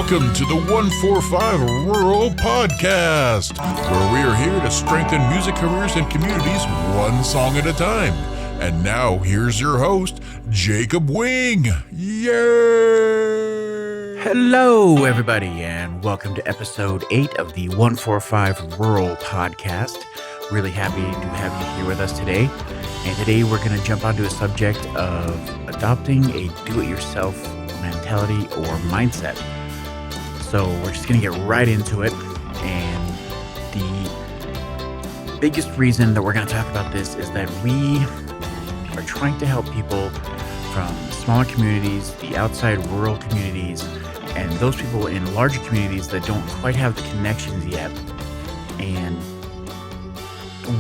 Welcome to the 145 Rural Podcast, where we are here to strengthen music careers and communities one song at a time. And now, here's your host, Jacob Wing. Yay! Hello, everybody, and welcome to episode 8 of the 145 Rural Podcast. Really happy to have you here with us today. And today we're going to jump onto a subject of adopting a do-it-yourself mentality or mindset. So we're just going to get right into it. And the biggest reason that we're going to talk about this is that we are trying to help people from smaller communities, the outside rural communities, and those people in larger communities that don't quite have the connections yet. And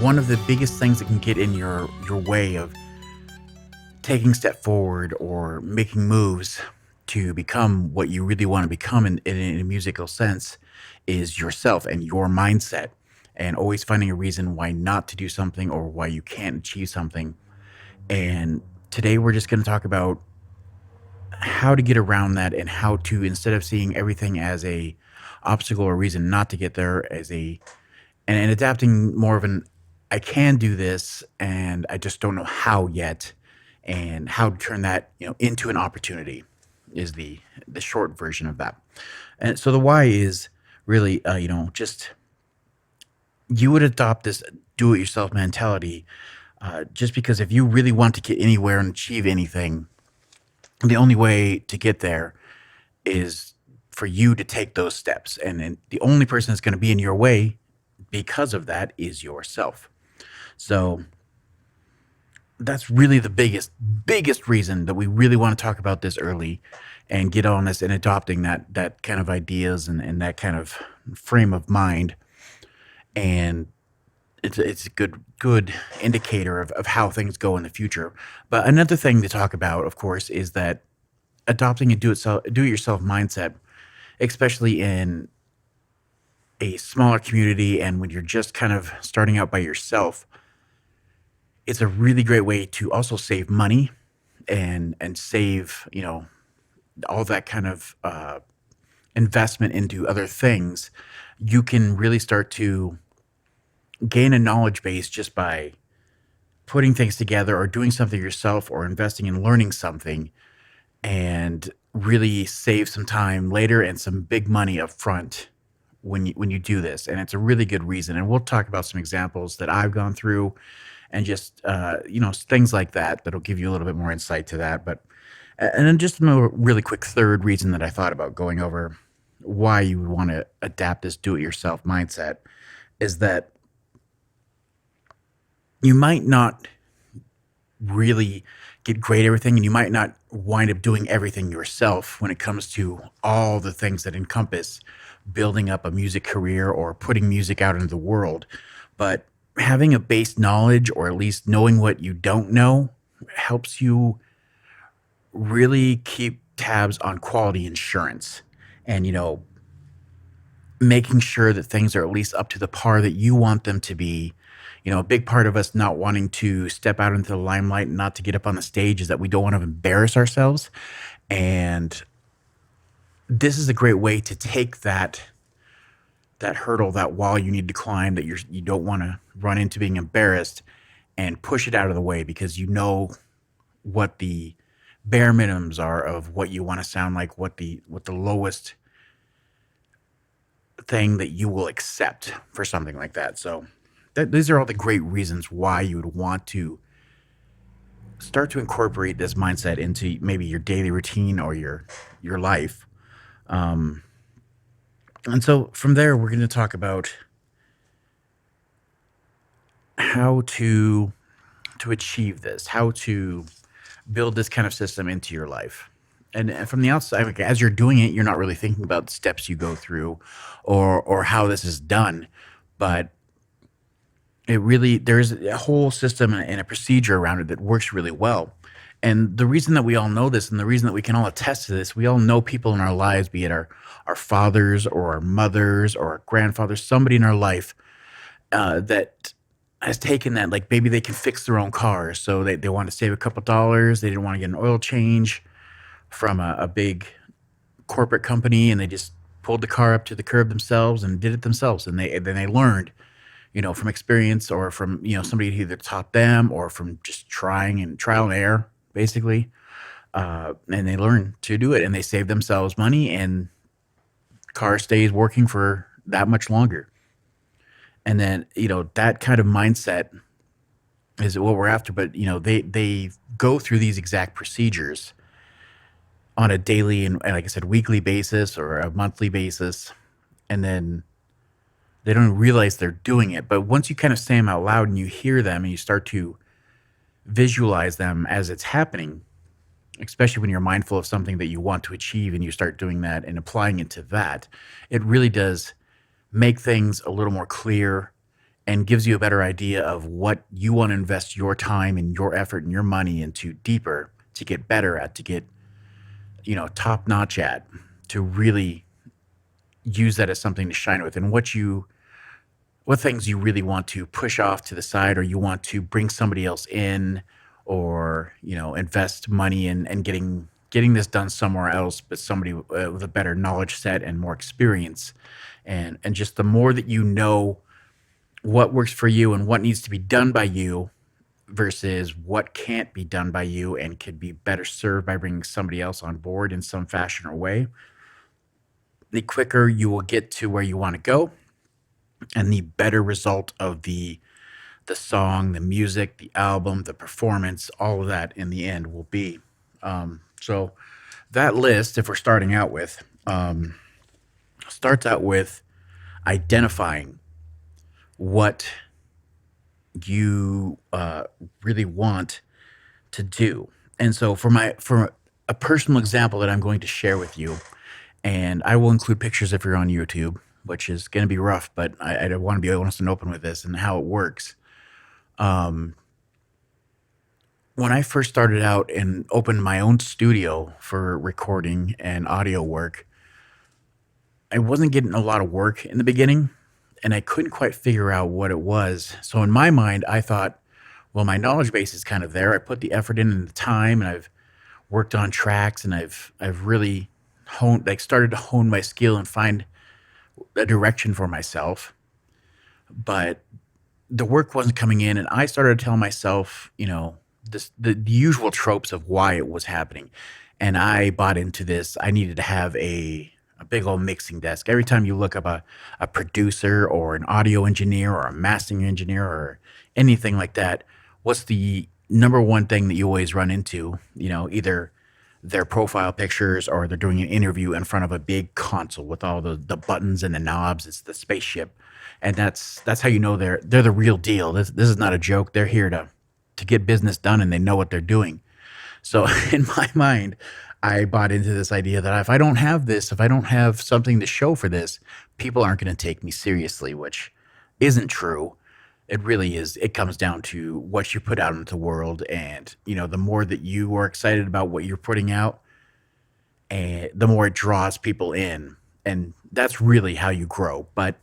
one of the biggest things that can get in your way of taking a step forward or making moves to become what you really want to become in a musical sense is yourself and your mindset, and always finding a reason why not to do something or why you can't achieve something. And today we're just going to talk about how to get around that and how to, instead of seeing everything as a obstacle or reason not to get there, as and adapting more of an I can do this and I just don't know how yet, and how to turn that into an opportunity is the short version of that. And so the why is really just you would adopt this do-it-yourself mentality just because if you really want to get anywhere and achieve anything, the only way to get there is for you to take those steps. And the only person that's going to be in your way because of that is yourself. So that's really the biggest reason that we really want to talk about this early and get on this and adopting that kind of ideas and that kind of frame of mind. And it's a good indicator of how things go in the future. But another thing to talk about, of course, is that adopting a do-it-yourself mindset, especially in a smaller community and when you're just kind of starting out by yourself, it's a really great way to also save money and save, all that kind of investment into other things. You can really start to gain a knowledge base just by putting things together or doing something yourself or investing in learning something, and really save some time later and some big money up front when you do this. And it's a really good reason. And we'll talk about some examples that I've gone through and just, things like that that'll give you a little bit more insight to that. And then just a really quick third reason that I thought about going over why you would want to adapt this do-it-yourself mindset is that you might not really get great at everything, and you might not wind up doing everything yourself when it comes to all the things that encompass building up a music career or putting music out into the world. But having a base knowledge, or at least knowing what you don't know, helps you really keep tabs on quality insurance and, making sure that things are at least up to the par that you want them to be. A big part of us not wanting to step out into the limelight and not to get up on the stage is that we don't want to embarrass ourselves. And this is a great way to take that hurdle, that wall you need to climb, that you don't want to run into being embarrassed, and push it out of the way, because you know what the bare minimums are of what you want to sound like, what the lowest thing that you will accept for something like that. So these are all the great reasons why you would want to start to incorporate this mindset into maybe your daily routine or your life. And so from there, we're going to talk about how to achieve this, how to build this kind of system into your life. And from the outside, like, as you're doing it, you're not really thinking about the steps you go through or how this is done. But there's a whole system and a procedure around it that works really well. And the reason that we all know this, and the reason that we can all attest to this, we all know people in our lives, be it our fathers or our mothers or our grandfathers, somebody in our life that has taken that, like maybe they can fix their own car. So they want to save a couple dollars. They didn't want to get an oil change from a big corporate company, and they just pulled the car up to the curb themselves and did it themselves, and they learned, from experience or from somebody who either taught them or from just trying and trial and error, basically. And they learn to do it, and they save themselves money, and car stays working for that much longer. And then that kind of mindset is what we're after. But they go through these exact procedures on a daily and like I said, weekly basis or a monthly basis, and then they don't realize they're doing it. But once you kind of say them out loud and you hear them and you start to visualize them as it's happening, especially when you're mindful of something that you want to achieve and you start doing that and applying it to that, it really does make things a little more clear and gives you a better idea of what you want to invest your time and your effort and your money into deeper to get better at, to get, top notch at, to really use that as something to shine with, and what things you really want to push off to the side, or you want to bring somebody else in, or invest money in and getting this done somewhere else, but somebody with a better knowledge set and more experience, and just the more that you know what works for you and what needs to be done by you versus what can't be done by you and could be better served by bringing somebody else on board in some fashion or way, the quicker you will get to where you want to go, and the better result of the song, the music, the album, the performance, all of that in the end will be. So that list, if we're starting out with, starts out with identifying what you really want to do. And so for a personal example that I'm going to share with you, and I will include pictures if you're on YouTube, which is going to be rough, but I want to be honest and open with this and how it works. When I first started out and opened my own studio for recording and audio work, I wasn't getting a lot of work in the beginning, and I couldn't quite figure out what it was. So in my mind, I thought, well, my knowledge base is kind of there. I put the effort in and the time, and I've worked on tracks, and I've really started to hone my skill and find a direction for myself. But the work wasn't coming in, and I started to tell myself, the usual tropes of why it was happening. And I bought into this. I needed to have a big old mixing desk. Every time you look up a producer or an audio engineer or a mastering engineer or anything like that, what's the number one thing that you always run into? Either their profile pictures or they're doing an interview in front of a big console with all the buttons and the knobs. It's the spaceship. And that's how you know they're the real deal. This is not a joke. They're here to get business done, and they know what they're doing. So in my mind, I bought into this idea that if I don't have this, if I don't have something to show for this, people aren't going to take me seriously, which isn't true. It really is. It comes down to what you put out into the world. And, the more that you are excited about what you're putting out, and the more it draws people in. And that's really how you grow. But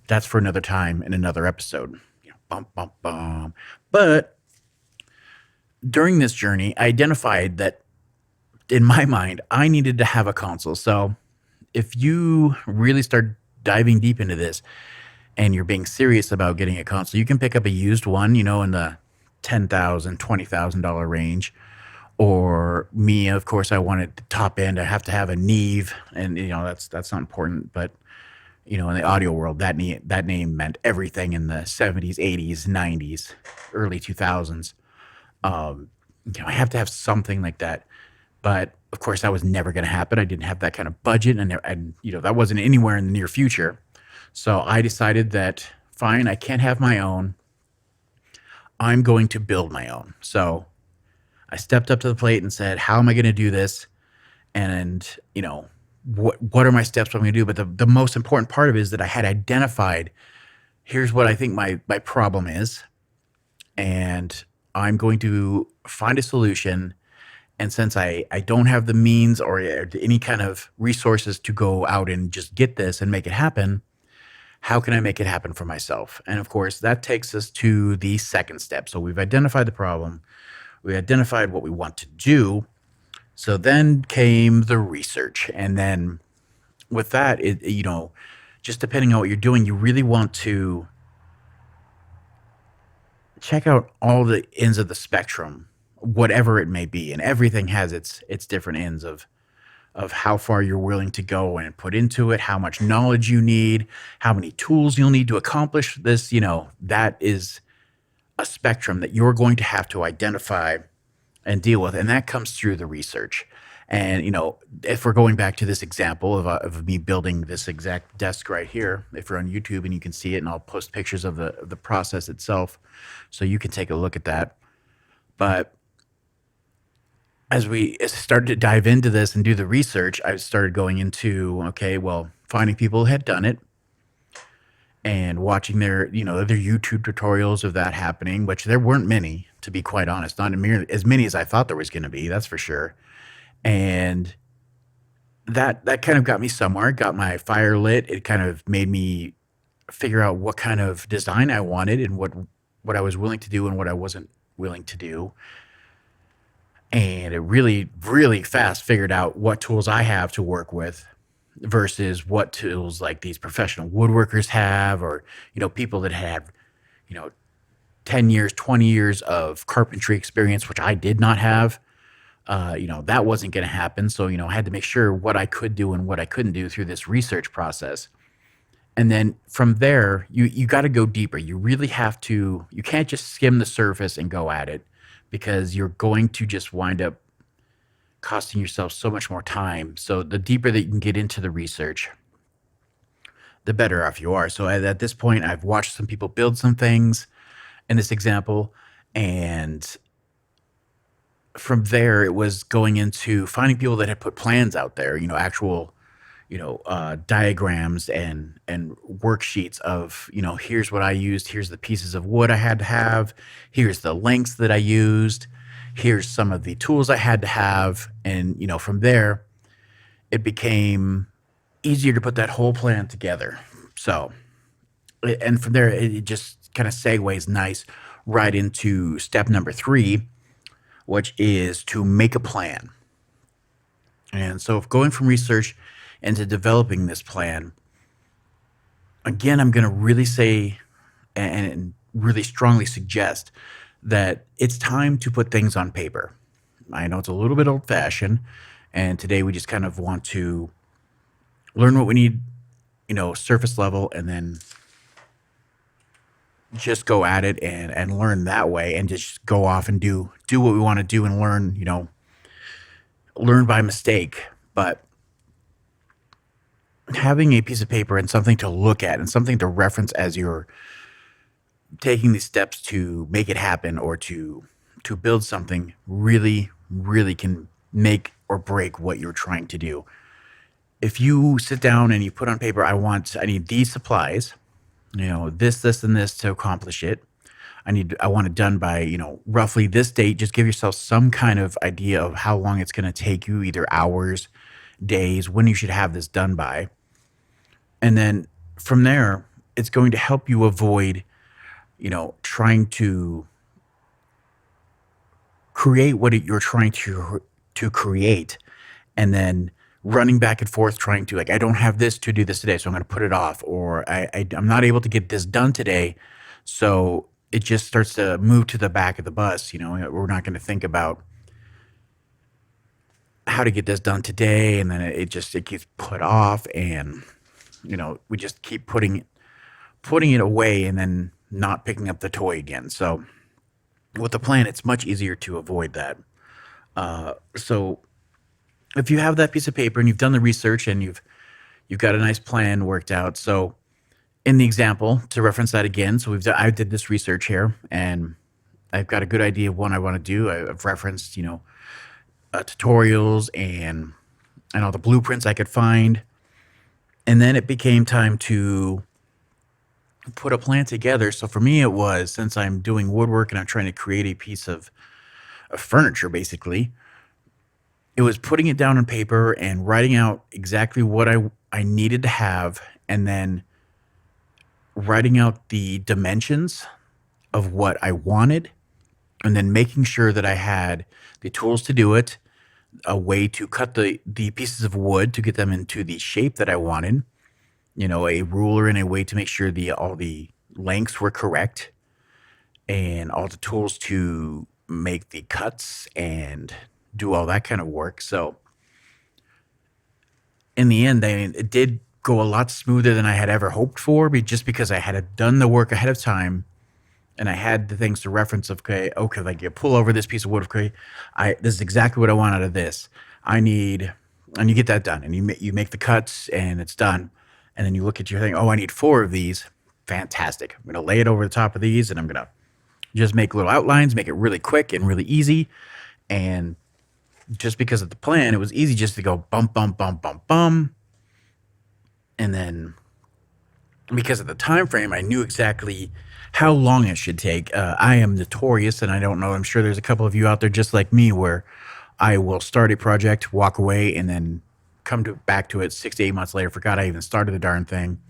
that's for another time in another episode. Bum, bum, bum. But during this journey, I identified that in my mind, I needed to have a console. So if you really start diving deep into this and you're being serious about getting a console, you can pick up a used one, in the $10,000, $20,000 range. Or me, of course, I wanted the top end. I have to have a Neve, and that's not important. But in the audio world, that name meant everything in the 70s, 80s, 90s, early 2000s. I have to have something like that. But of course, that was never going to happen. I didn't have that kind of budget, and that wasn't anywhere in the near future. So I decided that, fine, I can't have my own. I'm going to build my own. So I stepped up to the plate and said, how am I going to do this? And, what are my steps I'm going to do? But the most important part of it is that I had identified, here's what I think my problem is. And I'm going to find a solution. And since I don't have the means or any kind of resources to go out and just get this and make it happen, how can I make it happen for myself? And of course, that takes us to the second step. So we've identified the problem. We identified what we want to do. So then came the research. And then with that, just depending on what you're doing, you really want to check out all the ends of the spectrum, whatever it may be, and everything has its different ends of how far you're willing to go and put into it, how much knowledge you need, how many tools you'll need to accomplish this. That is a spectrum that you're going to have to identify and deal with, and that comes through the research. And if we're going back to this example of me building this exact desk right here, if you're on YouTube and you can see it, and I'll post pictures of the process itself, so you can take a look at that. But as we started to dive into this and do the research, I started going into, okay, well, finding people who had done it and watching their YouTube tutorials of that happening, which there weren't many, to be quite honest, not as many as I thought there was going to be, that's for sure. And that kind of got me somewhere, got my fire lit. It kind of made me figure out what kind of design I wanted and what I was willing to do and what I wasn't willing to do. And it really, really fast figured out what tools I have to work with versus what tools like these professional woodworkers have, or people that have you know 10 years, 20 years of carpentry experience, which I did not have. That wasn't going to happen. So, I had to make sure what I could do and what I couldn't do through this research process. And then from there, you got to go deeper. You really have to, you can't just skim the surface and go at it, because you're going to just wind up costing yourself so much more time. So the deeper that you can get into the research, the better off you are. So at this point, I've watched some people build some things in this example, and from there, it was going into finding people that had put plans out there, actual, diagrams and worksheets of, here's what I used, here's the pieces of wood I had to have, here's the lengths that I used, here's some of the tools I had to have, and from there, it became easier to put that whole plan together. So, and from there, it just kind of segues nice right into step number 3, which is to make a plan. And so, if going from research into developing this plan, again, I'm going to really say and really strongly suggest that it's time to put things on paper. I know it's a little bit old fashioned, and today we just kind of want to learn what we need, surface level, and then just go at it and learn that way, and just go off and do what we want to do and learn, learn by mistake. But having a piece of paper and something to look at and something to reference as you're taking these steps to make it happen, or to build something, really, really can make or break what you're trying to do. If you sit down and you put on paper, I need these supplies, this, and this to accomplish it. I want it done by, roughly this date. Just give yourself some kind of idea of how long it's going to take you, either hours, days, when you should have this done by. And then from there, it's going to help you avoid, trying to create what you're trying to create, and then running back and forth trying to, like, I don't have this to do this today, so I'm going to put it off, or I'm not able to get this done today, so it just starts to move to the back of the bus. We're not going to think about how to get this done today, and then it gets put off, and we just keep putting it away and then not picking up the toy again. So with the plan, it's much easier to avoid that. So if you have that piece of paper and you've done the research and you've got a nice plan worked out. So in the example, to reference that again, so I did this research here, and I've got a good idea of what I want to do. I've referenced, tutorials and all the blueprints I could find. And then it became time to put a plan together. So for me, it was, since I'm doing woodwork and I'm trying to create a piece of furniture, basically, it was putting it down on paper and writing out exactly what I needed to have, and then writing out the dimensions of what I wanted, and then making sure that I had the tools to do it, a way to cut the pieces of wood to get them into the shape that I wanted. A ruler and a way to make sure the all the lengths were correct, and all the tools to make the cuts and do all that kind of work. So in the end, it did go a lot smoother than I had ever hoped for, just because I had done the work ahead of time and I had the things to reference of, okay, like you pull over this piece of wood, okay, this is exactly what I want out of this. And you get that done, and you make the cuts, and it's done, and then you look at your thing. Oh, I need 4 of these. Fantastic. I'm gonna lay it over the top of these, and I'm gonna just make little outlines, make it really quick and really easy. And just because of the plan, it was easy just to go bump, bump, bump, bump, bump, and then because of the time frame, I knew exactly how long it should take. I am notorious, and I don't know. I'm sure there's a couple of you out there just like me, where I will start a project, walk away, and then come back to it 6 to 8 months later. Forgot I even started the darn thing,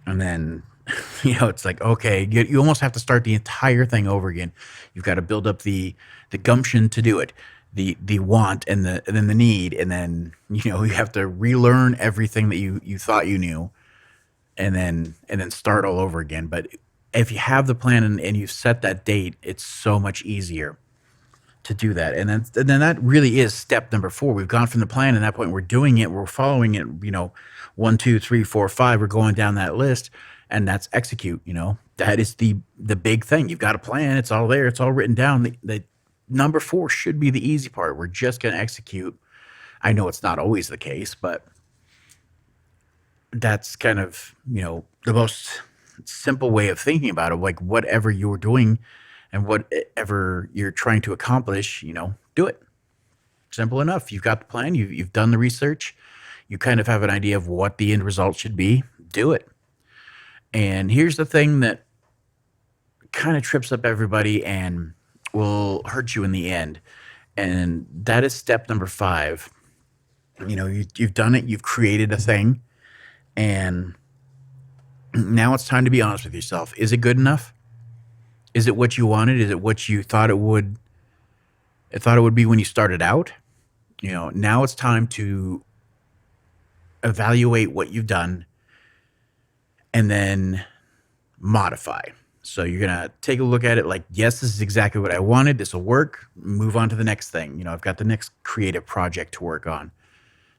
and then it's like, okay, you almost have to start the entire thing over again. You've got to build up the gumption to do it, the want, and then the need, and then you have to relearn everything that you thought you knew, and then start all over again. But if you have the plan and you've set that date, it's so much easier to do that. And then that really is step number 4. We've gone from the plan, and at that point we're doing it, we're following it, 1, 2, 3, 4, 5, we're going down that list, and that's execute. That is the big thing. You've got a plan, it's all there, it's all written down. The number 4 should be the easy part. We're just going to execute. I know it's not always the case, but that's kind of, the most simple way of thinking about it. Like, whatever you're doing and whatever you're trying to accomplish, do it. Simple enough. You've got the plan. You've done the research. You kind of have an idea of what the end result should be. Do it. And here's the thing that kind of trips up everybody and will hurt you in the end. And that is step number 5. You've done it. You've created a thing. And now it's time to be honest with yourself. Is it good enough? Is it what you wanted? Is it what you thought it would be when you started out? Now it's time to evaluate what you've done and then modify. So you're going to take a look at it like, yes, this is exactly what I wanted. This will work. Move on to the next thing. I've got the next creative project to work on,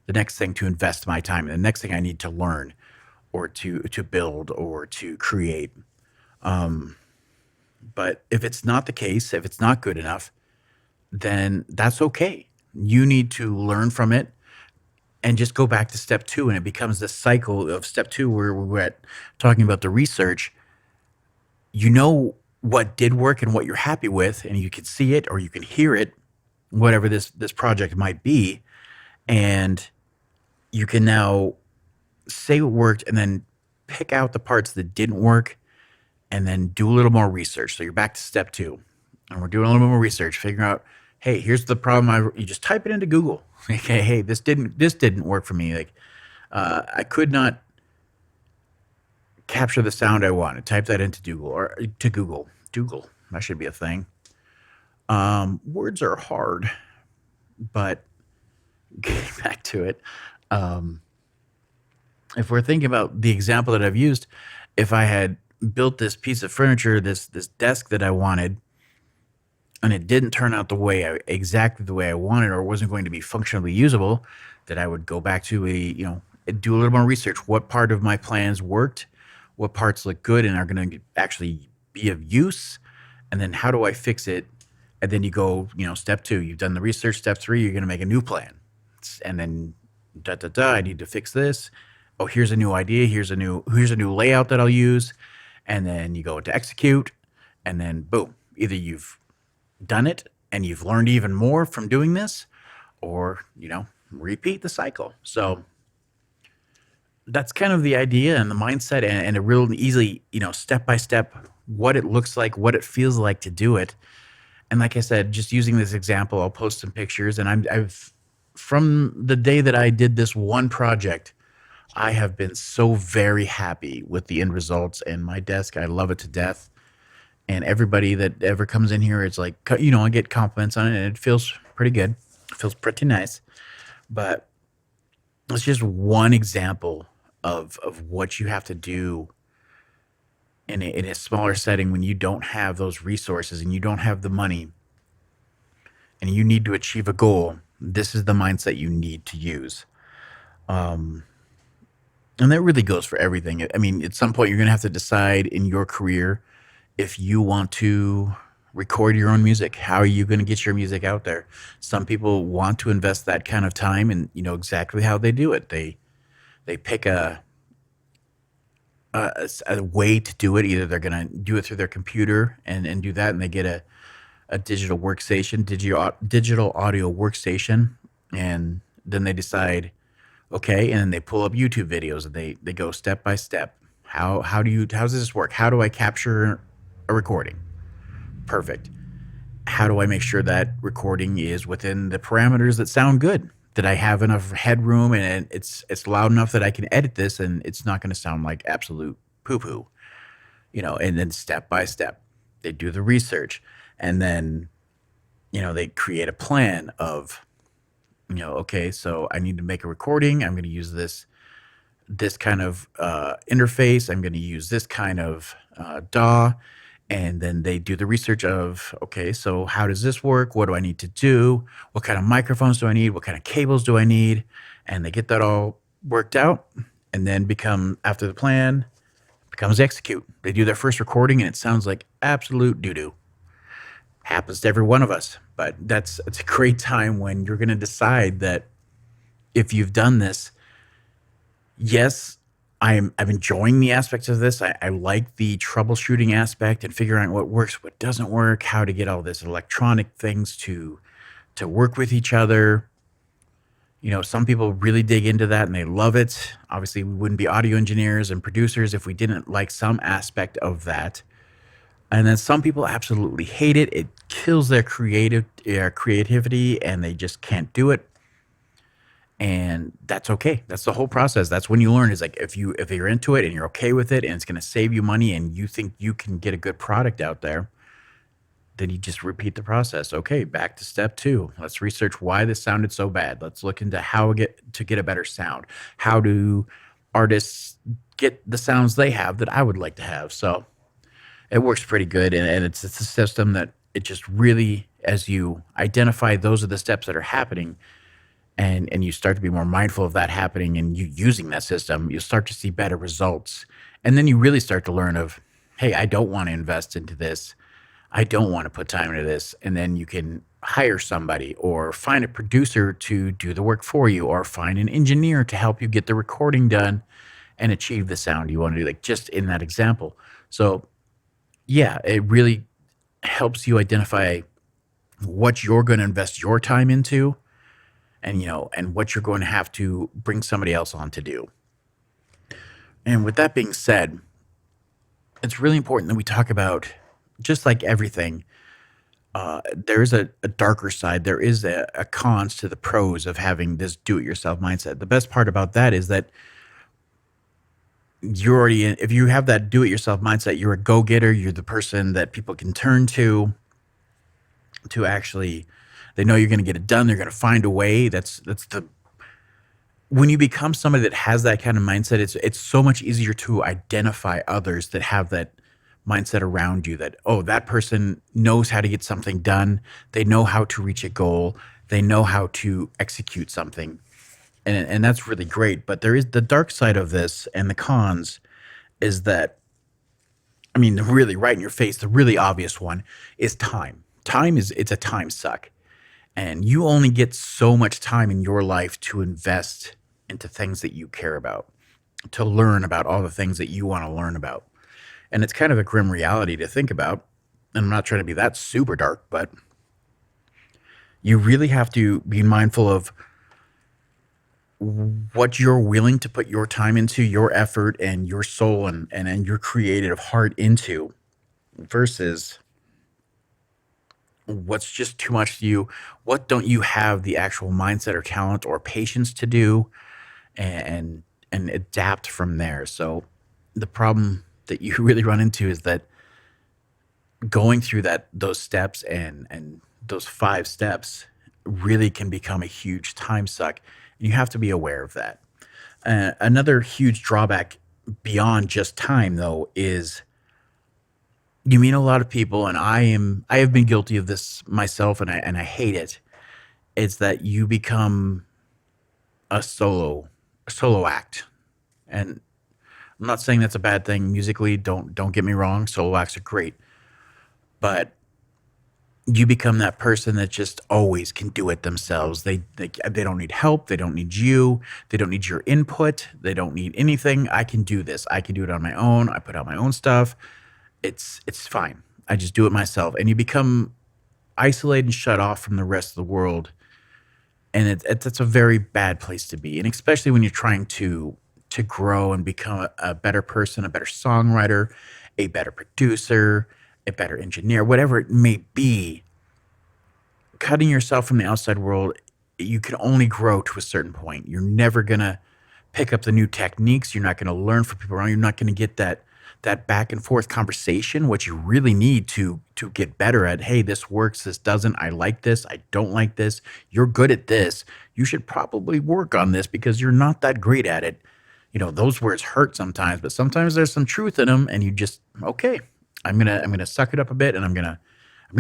the next thing to invest my time in, the next thing I need to learn or to build or to create. But if it's not the case, if it's not good enough, then that's okay. You need to learn from it and just go back to step 2. And it becomes this cycle of step 2 where we're at talking about the research. What did work and what you're happy with, and you can see it or you can hear it, whatever this project might be. And you can now say what worked and then pick out the parts that didn't work and then do a little more research. So you're back to step 2, and we're doing a little bit more research, figuring out, hey, here's the problem. You just type it into Google. Okay, hey, this didn't work for me. Like, I could not capture the sound I wanted. Type that into Google or to Google. Google. That should be a thing. Words are hard, but getting back to it. If we're thinking about the example that I've used, if I had built this piece of furniture, this desk that I wanted, and it didn't turn out exactly the way I wanted, or wasn't going to be functionally usable, that I would go back to do a little more research. What part of my plans worked? What parts look good and are going to actually be of use? And then how do I fix it? And then you go, step 2, you've done the research. Step 3, you're going to make a new plan. And then I need to fix this. Oh, here's a new idea. Here's a new layout that I'll use. And then you go to execute, and then boom, either you've done it and you've learned even more from doing this, or, repeat the cycle. So that's kind of the idea and the mindset, and a real easily, step by step, what it looks like, what it feels like to do it. And like I said, just using this example, I'll post some pictures, and I've from the day that I did this one project, I have been so very happy with the end results and my desk. I love it to death. And everybody that ever comes in here, it's like, I get compliments on it, and it feels pretty good. Feels pretty nice. But it's just one example of what you have to do in a smaller setting when you don't have those resources and you don't have the money and you need to achieve a goal. This is the mindset you need to use. Um, and that really goes for everything. I mean, at some point, you're going to have to decide in your career if you want to record your own music. How are you going to get your music out there? Some people want to invest that kind of time, and you know exactly how they do it. They pick a way to do it. Either they're going to do it through their computer and do that, and they get a digital workstation, digital audio workstation, and then they decide, okay, and then they pull up YouTube videos and they go step by step. How does this work? How do I capture a recording? Perfect. How do I make sure that recording is within the parameters that sound good? That I have enough headroom and it's loud enough that I can edit this and it's not going to sound like absolute poo poo, you know. And then step by step, they do the research, and then you know they create a plan of, you know, okay, so I need to make a recording. I'm going to use this kind of interface. I'm going to use this kind of DAW. And then they do the research of, okay, so how does this work? What do I need to do? What kind of microphones do I need? What kind of cables do I need? And they get that all worked out. And then after the plan becomes execute. They do their first recording and it sounds like absolute doo doo. Happens to every one of us. But it's a great time when you're going to decide that if you've done this, yes, I'm enjoying the aspects of this. I like the troubleshooting aspect and figuring out what works, what doesn't work, how to get all this electronic things to work with each other. You know, some people really dig into that and they love it. Obviously, we wouldn't be audio engineers and producers if we didn't like some aspect of that. And then some people absolutely hate it. It kills their creativity and they just can't do it. And that's okay. That's the whole process. That's when you learn is like if you're into it and you're okay with it and it's going to save you money and you think you can get a good product out there, then you just repeat the process. Okay, back to step 2. Let's research why this sounded so bad. Let's look into how to get a better sound. How do artists get the sounds they have that I would like to have? So it works pretty good, and it's a system that it just really, as you identify those are the steps that are happening, and you start to be more mindful of that happening and you using that system, you start to see better results. And then you really start to learn of, hey, I don't want to invest into this. I don't want to put time into this. And then you can hire somebody or find a producer to do the work for you or find an engineer to help you get the recording done and achieve the sound you want to do, like just in that example. So yeah, it really helps you identify what you're going to invest your time into and you know, and what you're going to have to bring somebody else on to do. And with that being said, it's really important that we talk about, just like everything, there is a darker side. There is a cons to the pros of having this do-it-yourself mindset. The best part about that is that you're already if you have that do-it-yourself mindset, you're a go-getter. You're the person that people can turn to actually. They know you're going to get it done. They're going to find a way. That's the when you become somebody that has that kind of mindset, it's so much easier to identify others that have that mindset around you. That that person knows how to get something done. They know how to reach a goal. They know how to execute something, and that's really great. But there is the dark side of this, and the cons is that, I mean, really right in your face, the really obvious one is time. It's a time suck. And you only get so much time in your life to invest into things that you care about, to learn about all the things that you want to learn about. And it's kind of a grim reality to think about. And I'm not trying to be that super dark, but you really have to be mindful of what you're willing to put your time into, your effort and your soul and your creative heart into versus what's just too much to you. What don't you have the actual mindset or talent or patience to do, and adapt from there. So the problem that you really run into is that going through those steps and those 5 steps really can become a huge time suck. And you have to be aware of that. Another huge drawback beyond just time, though, is you meet a lot of people, and I have been guilty of this myself, and I hate it. It's that you become a solo act. And I'm not saying that's a bad thing musically. Don't get me wrong. Solo acts are great, but you become that person that just always can do it themselves. They don't need help. They don't need you. They don't need your input. They don't need anything. I can do this. I can do it on my own. I put out my own stuff. It's fine. I just do it myself. And you become isolated and shut off from the rest of the world. And that's a very bad place to be. And especially when you're trying to grow and become a better person, a better songwriter, a better producer, a better engineer, whatever it may be, cutting yourself from the outside world, you can only grow to a certain point. You're never gonna pick up the new techniques. You're not gonna learn from people around. You're not gonna get that back and forth conversation, what you really need to get better at. Hey, this works, this doesn't. I like this, I don't like this. You're good at this. You should probably work on this because you're not that great at it. Those words hurt sometimes, but sometimes there's some truth in them, and you just, okay, I'm gonna suck it up a bit, and I'm gonna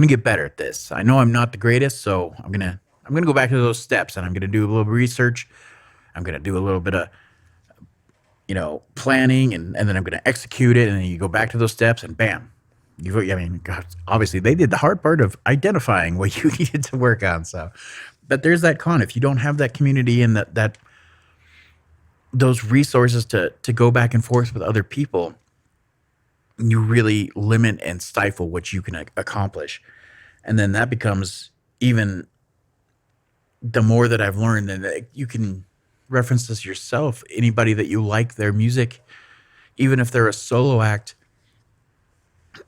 get better at this. I know I'm not the greatest, so I'm gonna go back to those steps, and I'm gonna do a little research. I'm gonna do a little bit of planning, and then I'm gonna execute it, and then you go back to those steps, and bam, I mean, God, obviously they did the hard part of identifying what you needed to work on. So, but there's that con. If you don't have that community and that those resources to go back and forth with other people, you really limit and stifle what you can accomplish. And then that becomes even the more that I've learned, and that you can reference this yourself. Anybody that you like their music, even if they're a solo act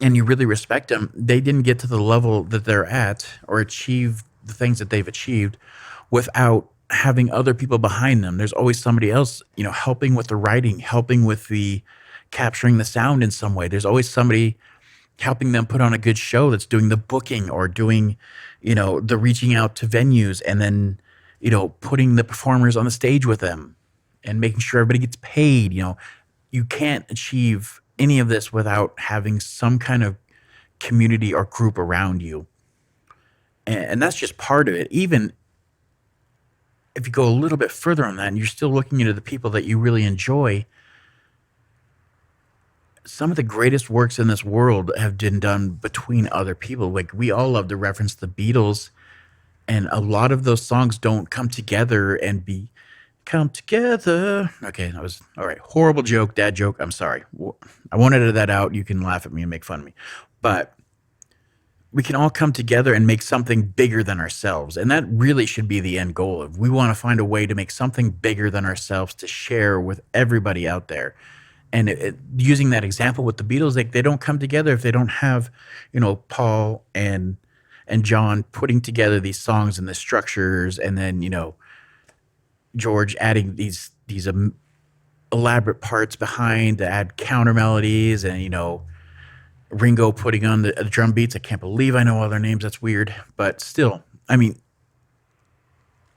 and you really respect them, they didn't get to the level that they're at or achieve the things that they've achieved without having other people behind them. There's always somebody else, helping with the writing, helping with the capturing the sound in some way. There's always somebody helping them put on a good show that's doing the booking or doing, the reaching out to venues, and then, putting the performers on the stage with them and making sure everybody gets paid. You can't achieve any of this without having some kind of community or group around you. And that's just part of it. Even if you go a little bit further on that and you're still looking into the people that you really enjoy, some of the greatest works in this world have been done between other people. Like, we all love to reference the Beatles, and a lot of those songs don't come together and come together. Okay, that was all right. Horrible joke, dad joke. I'm sorry. I won't edit that out. You can laugh at me and make fun of me. But we can all come together and make something bigger than ourselves. And that really should be the end goal. If we want to find a way to make something bigger than ourselves to share with everybody out there. And using that example with the Beatles, like, they don't come together if they don't have, Paul and John putting together these songs and the structures, and then, George adding these elaborate parts behind to add counter melodies, and, Ringo putting on the drum beats. I can't believe I know all their names. That's weird. But still, I mean,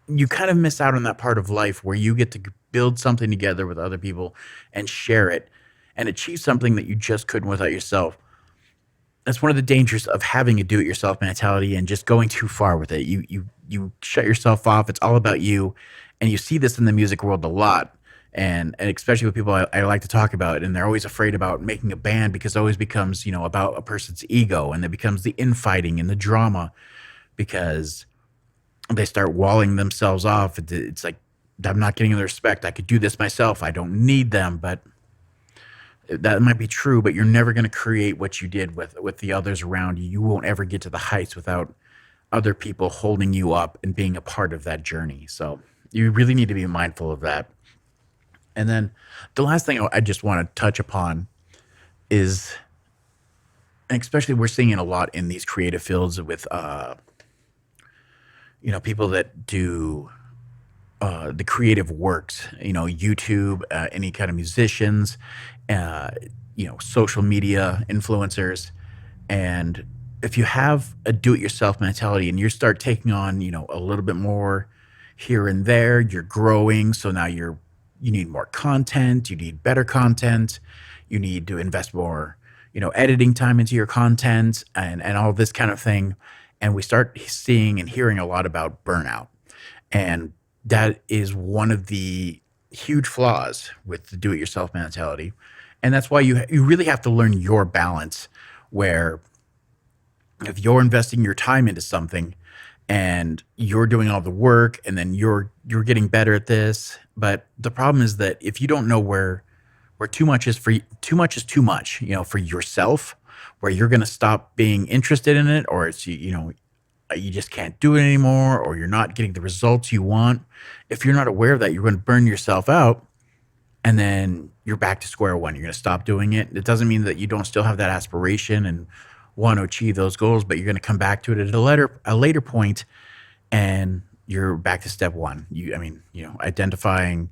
you kind of miss out on that part of life where you get to build something together with other people and share it and achieve something that you just couldn't without yourself. That's one of the dangers of having a do-it-yourself mentality and just going too far with it. You shut yourself off. It's all about you. And you see this in the music world a lot. And especially with people I like to talk about, and they're always afraid about making a band because it always becomes, about a person's ego, and it becomes the infighting and the drama because they start walling themselves off. It's like, I'm not getting the respect. I could do this myself. I don't need them. But that might be true, but you're never going to create what you did with the others around you. You won't ever get to the heights without other people holding you up and being a part of that journey. So you really need to be mindful of that. And then the last thing I just want to touch upon is, and especially we're seeing it a lot in these creative fields with, people that do the creative works, YouTube, any kind of musicians, social media influencers. And if you have a do-it-yourself mentality and you start taking on, a little bit more here and there, you're growing. So now you need more content, you need better content, you need to invest more, editing time into your content and all this kind of thing. And we start seeing and hearing a lot about burnout. And that is one of the huge flaws with the do-it-yourself mentality. And that's why you really have to learn your balance where if you're investing your time into something and you're doing all the work and then you're getting better at this, but the problem is that if you don't know where too much is too much is too much, for yourself, where you're going to stop being interested in it, or it's you just can't do it anymore, or you're not getting the results you want. If you're not aware of that, you're going to burn yourself out, and then you're back to square one. You're going to stop doing it. It doesn't mean that you don't still have that aspiration and want to achieve those goals, but you're going to come back to it at a later point, and you're back to step one. Identifying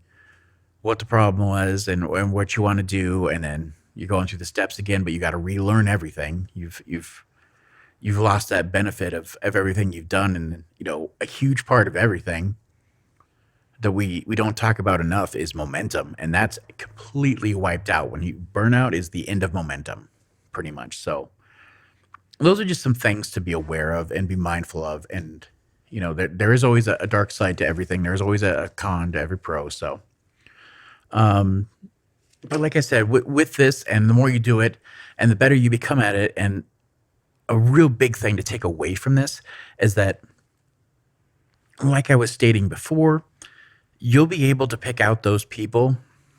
what the problem was and what you want to do, and then you're going through the steps again, but you got to relearn everything. You've lost that benefit of everything you've done, and a huge part of everything that we don't talk about enough is momentum, and that's completely wiped out. When you burnout is the end of momentum, pretty much. So those are just some things to be aware of and be mindful of. And there is always a dark side to everything. There's always a con to every pro. So, but like I said, with this, and the more you do it, and the better you become at it, and a real big thing to take away from this is that, like I was stating before, you'll be able to pick out those people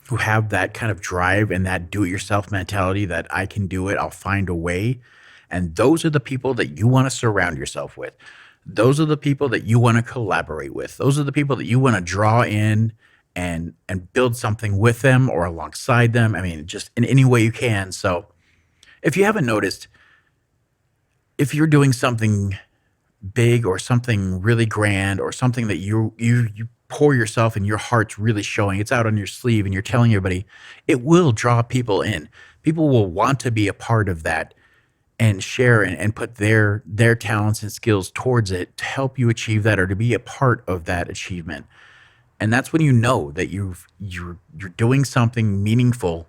who have that kind of drive and that do-it-yourself mentality that I can do it, I'll find a way. And those are the people that you want to surround yourself with. Those are the people that you want to collaborate with. Those are the people that you want to draw in and build something with them or alongside them. I mean, just in any way you can. So if you haven't noticed, if you're doing something big or something really grand or something that you pour yourself and your heart's really showing, it's out on your sleeve and you're telling everybody, it will draw people in. People will want to be a part of that and share and put their talents and skills towards it to help you achieve that or to be a part of that achievement. And that's when you know that you're doing something meaningful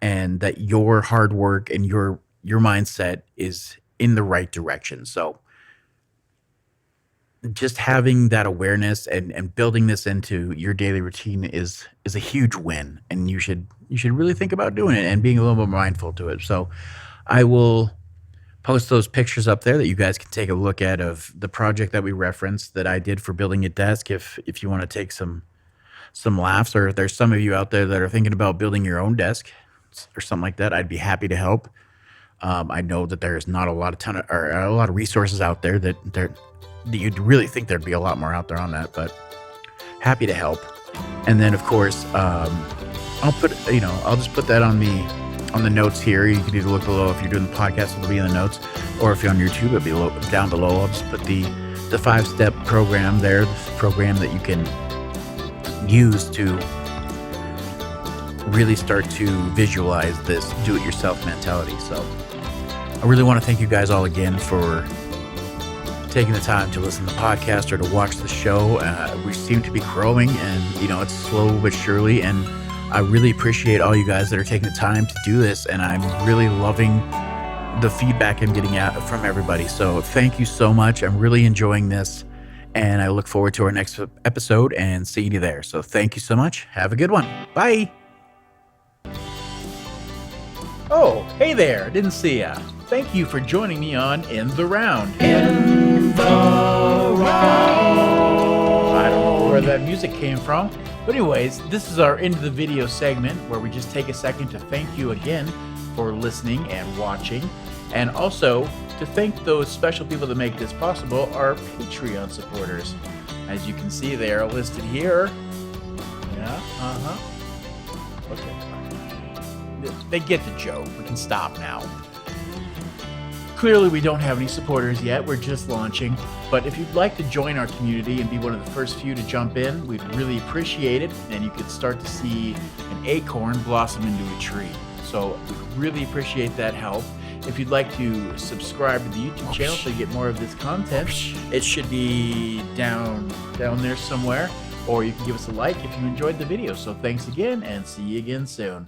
and that your hard work and your mindset is in the right direction. So just having that awareness and building this into your daily routine is a huge win, and you should really think about doing it and being a little more mindful to it. So I will post those pictures up there that you guys can take a look at of the project that we referenced that I did for building a desk. If you want to take some laughs, or if there's some of you out there that are thinking about building your own desk or something like that, I'd be happy to help. I know that there's not a lot of resources out there that you'd really think there'd be a lot more out there on that, but happy to help. And then of course, I'll just put that on the notes here. You can either look below if you're doing the podcast, it'll be in the notes, or if you're on YouTube, it'll be down below. I'll just put the 5-step program there, this program that you can use to really start to visualize this do-it-yourself mentality. So I really want to thank you guys all again for taking the time to listen to the podcast or to watch the show. We seem to be growing, and it's slow but surely, and I really appreciate all you guys that are taking the time to do this, and I'm really loving the feedback I'm getting out from everybody. So thank you so much. I'm really enjoying this, and I look forward to our next episode and seeing you there. So thank you so much. Have a good one. Bye. Oh, hey there. Didn't see ya. Thank you for joining me on In the Round. In the Round. I don't know where that music came from. But anyways, this is our end of the video segment where we just take a second to thank you again for listening and watching. And also to thank those special people that make this possible, our Patreon supporters. As you can see, they are listed here. Yeah, okay. They get the joke. We can stop now. Clearly, we don't have any supporters yet. We're just launching. But if you'd like to join our community and be one of the first few to jump in, we'd really appreciate it. And you could start to see an acorn blossom into a tree. So we'd really appreciate that help. If you'd like to subscribe to the YouTube channel so you get more of this content, it should be down there somewhere, or you can give us a like if you enjoyed the video. So thanks again, and see you again soon.